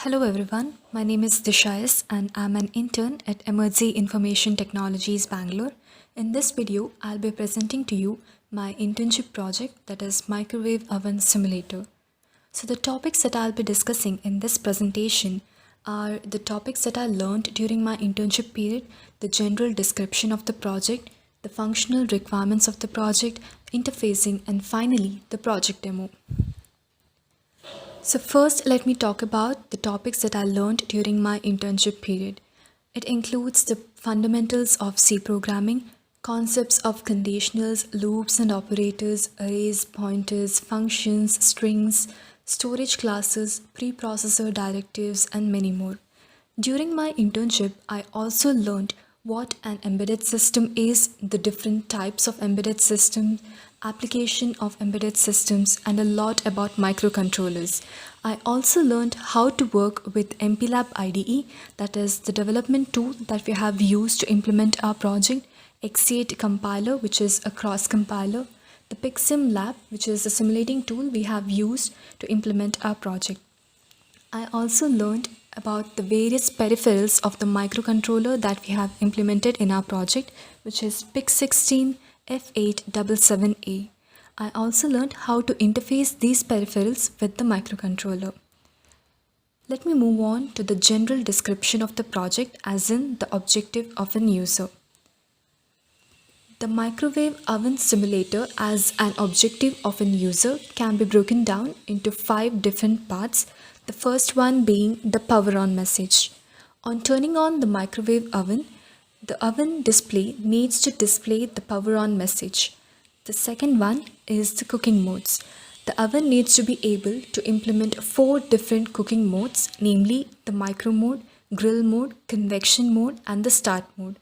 Hello everyone, my name is Dishayas and I'm an intern at Emergy Information Technologies Bangalore. In this video, I'll be presenting to you my internship project that is Microwave Oven Simulator. So the topics that I'll be discussing in this presentation are the topics that I learned during my internship period, the general description of the project, the functional requirements of the project, interfacing, and finally the project demo. So, first, let me talk about the topics that I learned during my internship period. It includes the fundamentals of C programming, concepts of conditionals, loops and operators, arrays, pointers, functions, strings, storage classes, preprocessor directives, and many more. During my internship, I also learned what an embedded system is, the different types of embedded systems, application of embedded systems, and a lot about microcontrollers. I also learned how to work with MPLAB IDE, that is the development tool that we have used to implement our project, X8 compiler, which is a cross compiler, the PixSim Lab, which is the simulating tool we have used to implement our project. I also learned about the various peripherals of the microcontroller that we have implemented in our project, which is PIC16 F877A. I also learned how to interface these peripherals with the microcontroller. Let me move on to the general description of the project, as in the objective of an user. The microwave oven simulator as an objective of an user can be broken down into 5 different parts, the first one being the power on message. On turning on the microwave oven, the oven display needs to display the power on message. The second one is the cooking modes. The oven needs to be able to implement 4 different cooking modes, namely the micro mode, grill mode, convection mode, and the start mode.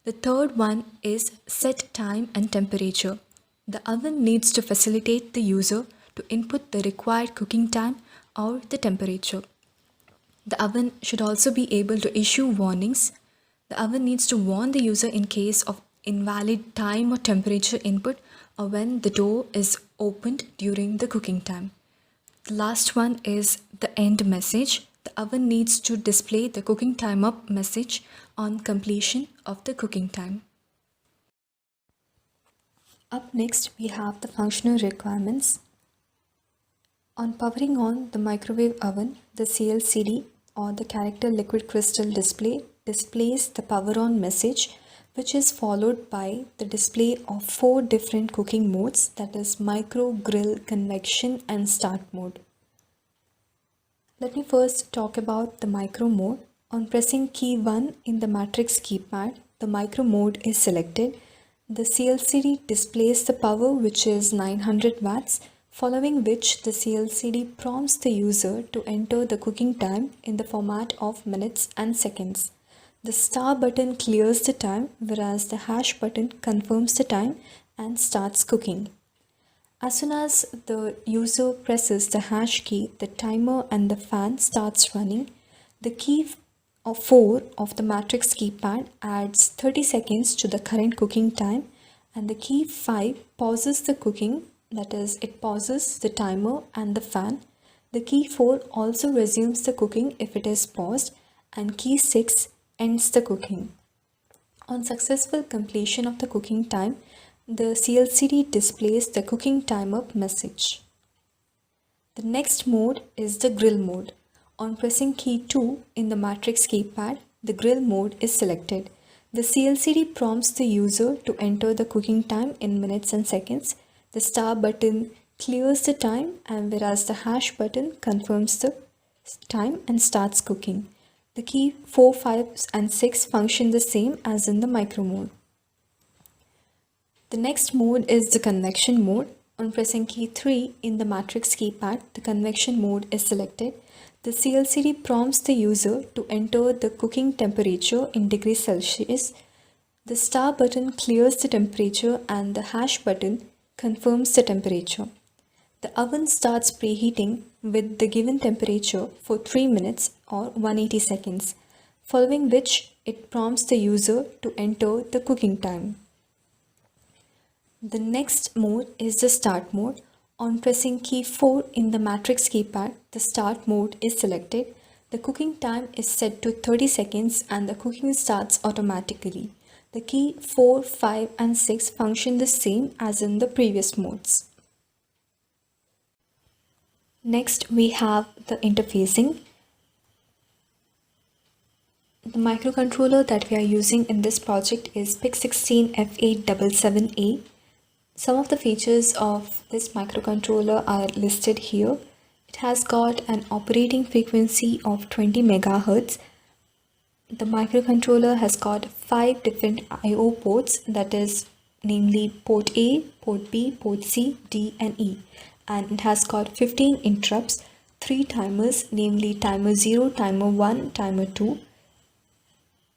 The third one is set time and temperature. The oven needs to facilitate the user to input the required cooking time or the temperature. The oven should also be able to issue warnings. The oven needs to warn the user in case of invalid time or temperature input or when the door is opened during the cooking time. The last one is the end message. The oven needs to display the cooking time up message on completion of the cooking time. Up next, we have the functional requirements. On powering on the microwave oven, the CLCD or the character liquid crystal display displays the power on message, which is followed by the display of 4 different cooking modes, that is micro, grill, convection, and start mode. Let me first talk about the micro mode. On pressing key 1 in the matrix keypad, the micro mode is selected. The CLCD displays the power, which is 900 watts, following which the CLCD prompts the user to enter the cooking time in the format of minutes and seconds. The star button clears the time, whereas the hash button confirms the time and starts cooking. As soon as the user presses the hash key, the timer and the fan starts running. The key of 4 of the matrix keypad adds 30 seconds to the current cooking time, and the key 5 pauses the cooking, that is, it pauses the timer and the fan. The key 4 also resumes the cooking if it is paused, and key 6 ends the cooking. On successful completion of the cooking time, the CLCD displays the cooking time up message. The next mode is the grill mode. On pressing key 2 in the matrix keypad, the grill mode is selected. The CLCD prompts the user to enter the cooking time in minutes and seconds. The star button clears the time, and whereas the hash button confirms the time and starts cooking. The key 4, 5, and 6 function the same as in the micro mode. The next mode is the convection mode. On pressing key 3 in the matrix keypad, the convection mode is selected. The CLCD prompts the user to enter the cooking temperature in degrees Celsius. The star button clears the temperature and the hash button confirms the temperature. The oven starts preheating with the given temperature for 3 minutes or 180 seconds, following which it prompts the user to enter the cooking time. The next mode is the start mode. On pressing key 4 in the matrix keypad, the start mode is selected. The cooking time is set to 30 seconds and the cooking starts automatically. The key 4, 5 and 6 function the same as in the previous modes. Next we have the interfacing. The microcontroller that we are using in this project is PIC16F877A. Some of the features of this microcontroller are listed here. It has got an operating frequency of 20 MHz. The microcontroller has got 5 different I/O ports, that is namely port A, port B, port C, D and E. And it has got 15 interrupts, 3 timers, namely timer 0, timer 1, timer 2.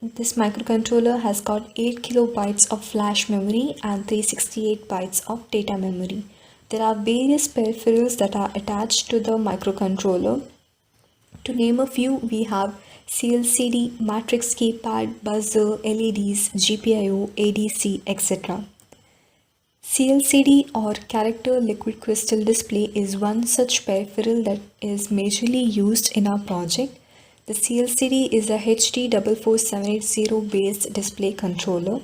This microcontroller has got 8 kilobytes of flash memory and 368 bytes of data memory. There are various peripherals that are attached to the microcontroller. To name a few, we have CLCD, matrix keypad, buzzer, LEDs, GPIO, ADC, etc. CLCD or character liquid crystal display is one such peripheral that is majorly used in our project. The CLCD is a HD44780 based display controller.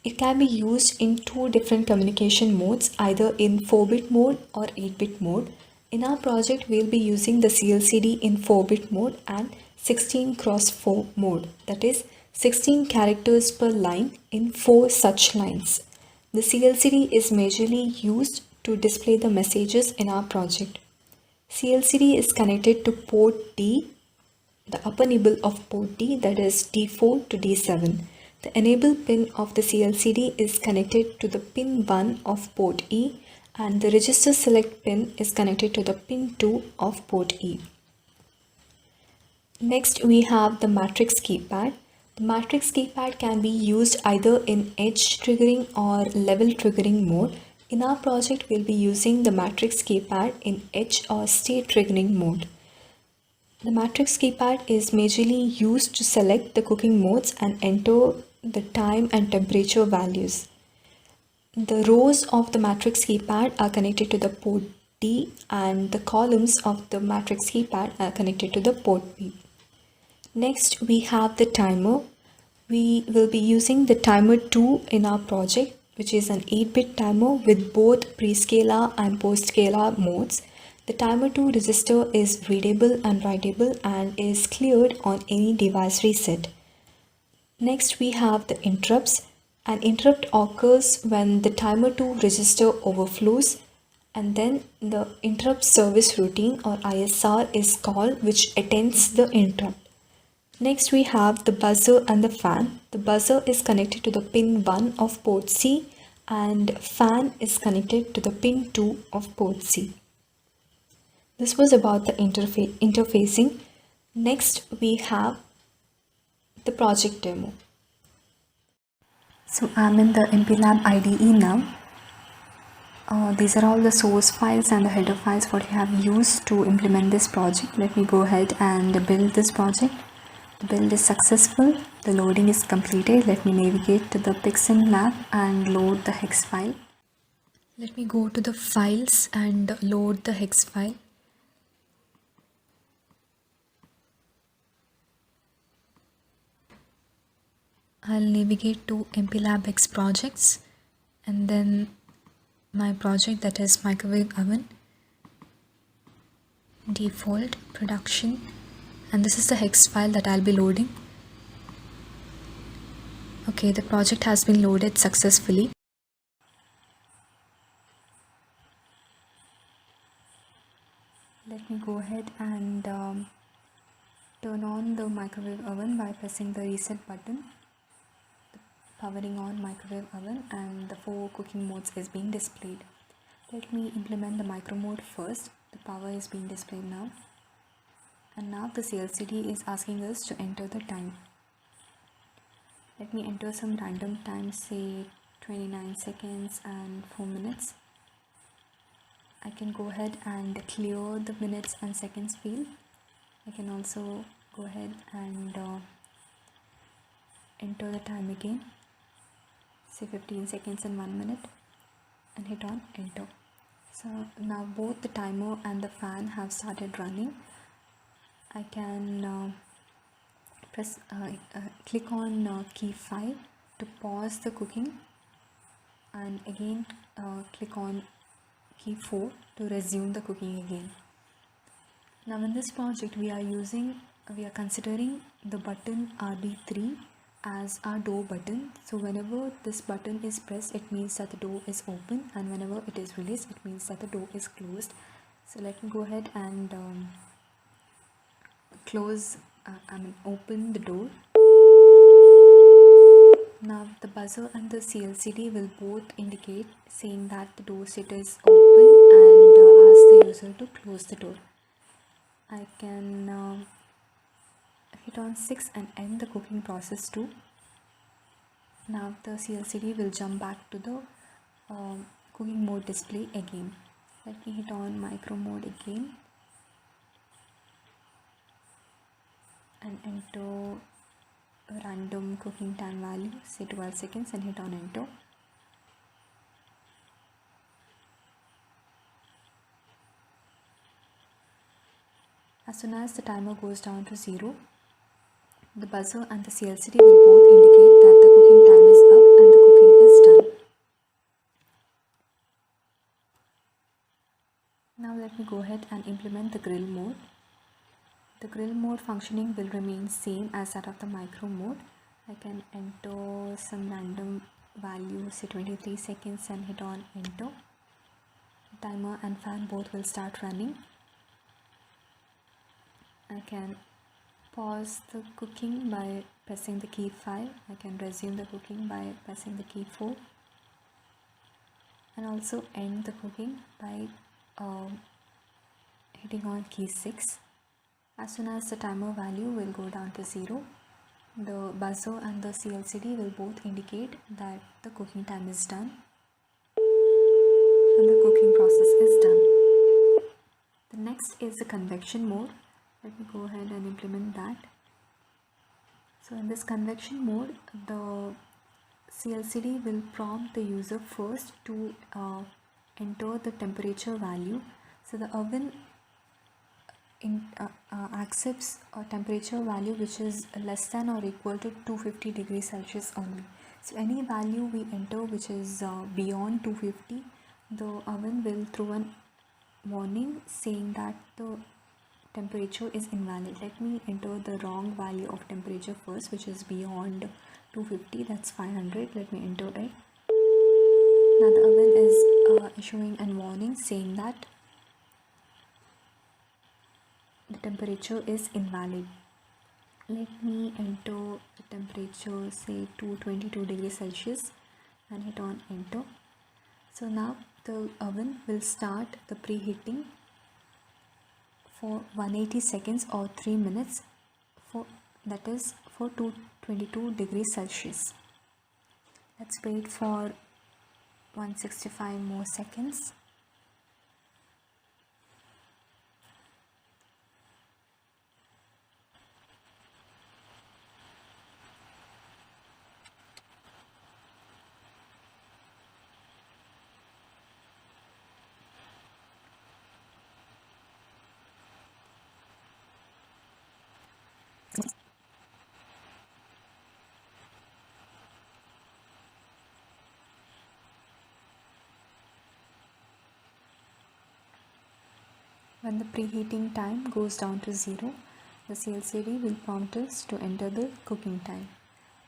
It can be used in 2 different communication modes, either in 4-bit mode or 8-bit mode. In our project, we'll be using the CLCD in 4-bit mode and 16x4 mode, that is 16 characters per line in 4 such lines. The CLCD is majorly used to display the messages in our project. CLCD is connected to port D, the upper nibble of port D, that is D4 to D7. The enable pin of the CLCD is connected to the pin 1 of port E and the register select pin is connected to the pin 2 of port E. Next we have the matrix keypad. The matrix keypad can be used either in edge triggering or level triggering mode. In our project, we'll be using the matrix keypad in edge or state triggering mode. The matrix keypad is majorly used to select the cooking modes and enter the time and temperature values. The rows of the matrix keypad are connected to the port D and the columns of the matrix keypad are connected to the port B. Next we have the timer. We will be using the timer 2 in our project, which is an 8-bit timer with both prescaler and postscaler modes. The timer 2 register is readable and writable and is cleared on any device reset. Next we have the interrupts. An interrupt occurs when the timer 2 register overflows and then the interrupt service routine or ISR is called, which attends the interrupt. Next we have the buzzer and the fan. The buzzer is connected to the pin 1 of port C and fan is connected to the pin 2 of port C. This was about the interfacing. Next we have the project demo. So I'm in the MPLAB IDE now. These are all the source files and the header files what we have used to implement this project. Let me go ahead and build this project. The build is successful. The loading is completed. Let me navigate to the PixinLab and load the hex file. Let me go to the files and load the hex file. I'll navigate to MPLAB projects and then my project, that is microwave oven, default, production, and this is the hex file that I'll be loading. Okay, the project has been loaded successfully. Let me go ahead and turn on the microwave oven by pressing the reset button. Powering on microwave oven and the 4 cooking modes is being displayed. Let me implement the micro mode first. The power is being displayed now. And now the CLCD is asking us to enter the time. Let me enter some random time, say 29 seconds and 4 minutes. I can go ahead and clear the minutes and seconds field. I can also go ahead and enter the time again, say 15 seconds and 1 minute, and hit on enter. So now both the timer and the fan have started running. I can click on key 5 to pause the cooking, and again click on key 4 to resume the cooking again. Now in this project we are considering the button RB3 as our door button. So whenever this button is pressed, it means that the door is open, and whenever it is released, it means that the door is closed. So let me go ahead and open the door. Now the buzzer and the CLCD will both indicate saying that the door sit is open, and ask the user to close the door. I can hit on 6 and end the cooking process too. Now the CLCD will jump back to the cooking mode display again. Let me hit on micro mode again and enter a random cooking time value, say 12 seconds, and hit on enter. As soon as the timer goes down to 0, the buzzer and the CLCD will both indicate that the cooking time is up and the cooking is done. Now let me go ahead and implement the grill mode. The grill mode functioning will remain same as that of the micro mode. I can enter some random value, say 23 seconds, and hit on enter. Timer and fan both will start running. I can pause the cooking by pressing the key 5. I can resume the cooking by pressing the key 4, and also end the cooking by hitting on key 6. As soon as the timer value will go down to 0, the buzzer and the CLCD will both indicate that the cooking time is done and the cooking process is done. The next is the convection mode. Let me go ahead and implement that. So in this convection mode, the CLCD will prompt the user first to enter the temperature value. So the oven accepts a temperature value which is less than or equal to 250 degrees Celsius only. So any value we enter which is beyond 250, the oven will throw a warning saying that the temperature is invalid. Let me enter the wrong value of temperature first, which is beyond 250, that's 500. Let me enter it. Now the oven is issuing a warning saying that the temperature is invalid. Let me enter the temperature, say 222 degrees Celsius, and hit on enter. So now the oven will start the preheating for 180 seconds or 3 minutes, that is for 222 degrees Celsius. Let's wait for 165 more seconds. When the preheating time goes down to 0, the CLCD will prompt us to enter the cooking time.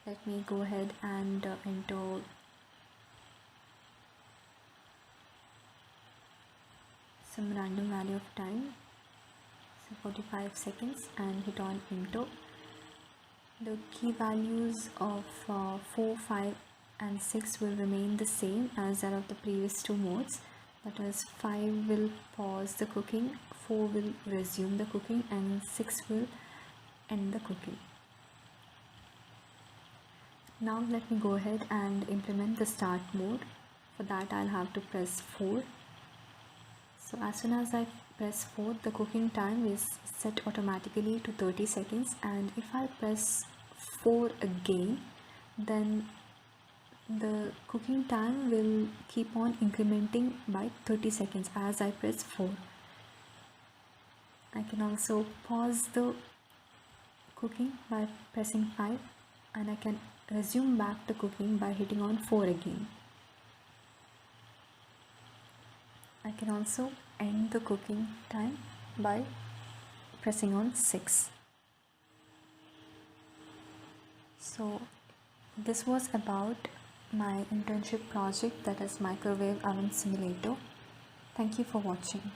Let me go ahead and enter some random value of time, so 45 seconds, and hit on enter. The key values of 4, 5 and 6 will remain the same as that of the previous two modes. That is, 5 will pause the cooking, 4 will resume the cooking, and 6 will end the cooking. Now let me go ahead and implement the start mode. For that I'll have to press 4. So as soon as I press 4, the cooking time is set automatically to 30 seconds, and if I press 4 again, then the cooking time will keep on incrementing by 30 seconds as I press 4. I can also pause the cooking by pressing 5, and I can resume back to cooking by hitting on 4 again. I can also end the cooking time by pressing on 6. So this was about my internship project, that is microwave oven simulator. Thank you for watching.